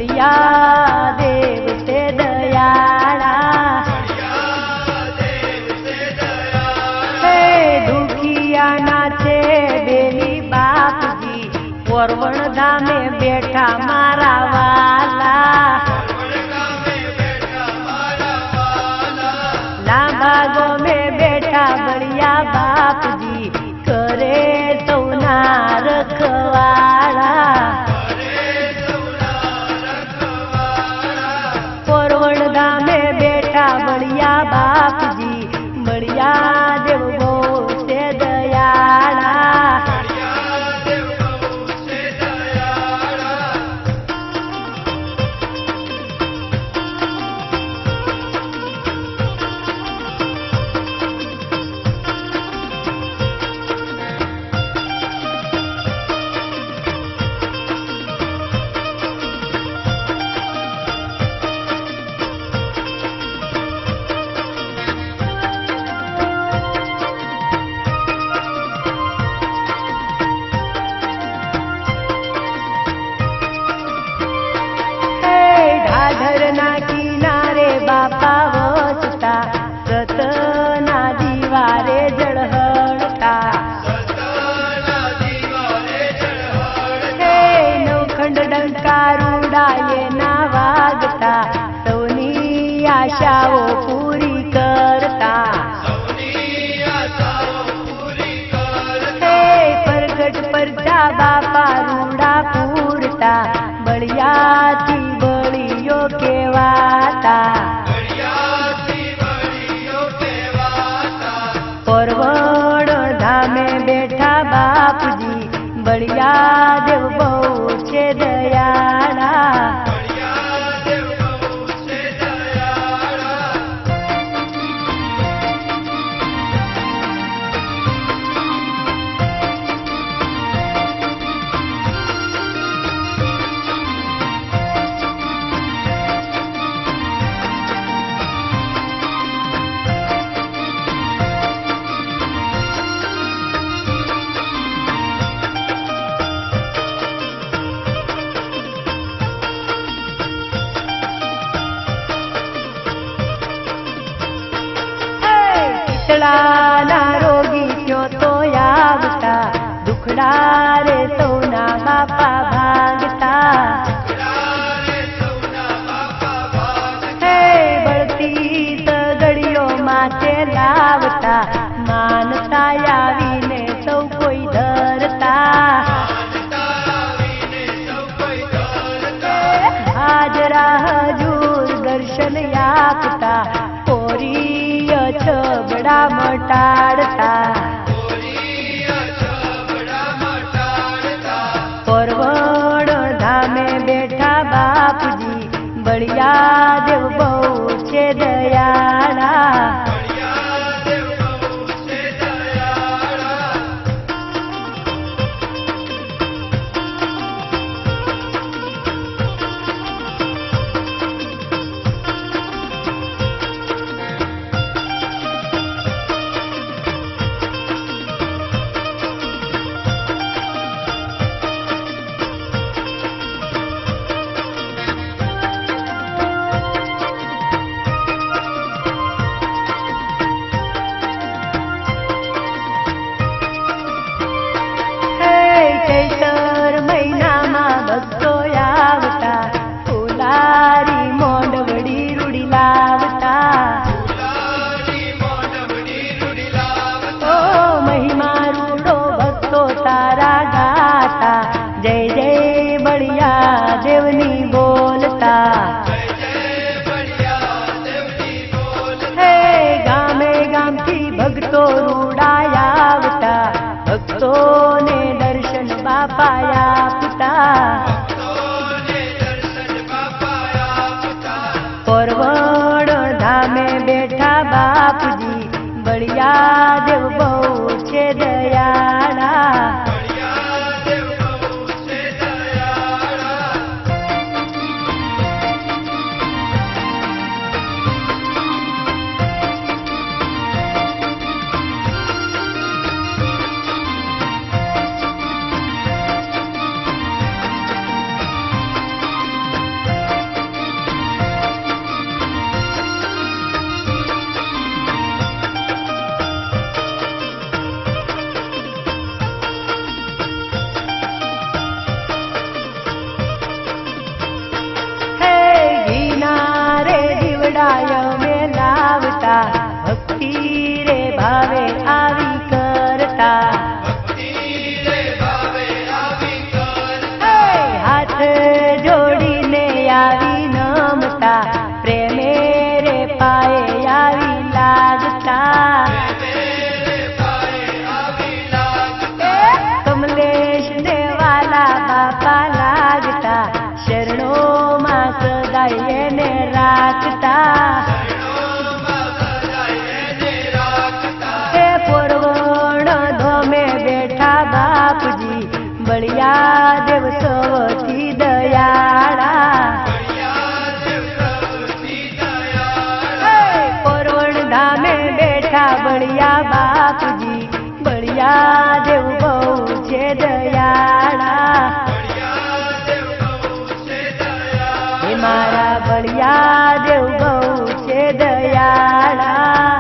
बलिया देव से दयाला, हे दुखिया नाचे बेली बाप जी, पोरवण धामे बैठा मारा वाला, लांबागो में बैठा बलिया बाप जी, करे सौना रखवाड़ा, पोरवण धामे बैठा बलिया बाप जी, बलिया देव गो से दयाला, ढाढरना किनारे बापा वसता, सतना दीवारे जळहळता, हे नवखंड डंका रुडाये ना वागता, सौनी आशाओ पूरी करता, हे परगट परचा बापा रुडा पूरता, बळियाची बळियो केवाता, पोरवण धामे बैठा बाप जी, बळिया देव बहु छे दयाला, पितळाना रोगी क्यों तो आवता, दुखड़ा रे सौना बापा भागता, हे बळती सगड़ियो माथे लावता, मानता आवीने सौ कोई धरता, हाजरा हजूर दर्शन आपता, पोरीय छबड़ा मटाड़ता, पोरवण धामे बैठा बाप जी, बळिया देव बहु छे दयाला, चैतर महीनामां भक्तो आवता, फुलारी मोंडवड़ी रूड़ी लावता, ओ महिमा रूडो भक्तो तारा गाता, जय जय बळिया देवनी बोलता, हे गामे गामथी भक्तो रूडाया आवता, भक्तोने दर्शन बापा आपता, पोरवण धामे बैठा बाप जी, बळिया देव बहु छे दयाला, ભક્તિ રે ભાવે આવી કરતા હાથ જોડીને આવી નમતા પ્રેમે રે પાયે આવી લાગતા કમલેશ ને વાલા બાપા લાગતા શરણોમાં સદાય એને રાખતા પોરવણ ધોમે બેઠા બાપજી બળિયા દેવ સૌથી દયાળા પોરવણ ધામે બેઠા બળિયા બાપજી બળિયા દેવ બહુ છે દયાળા હે મારા બળિયા દેવ બહુ છે દયાળા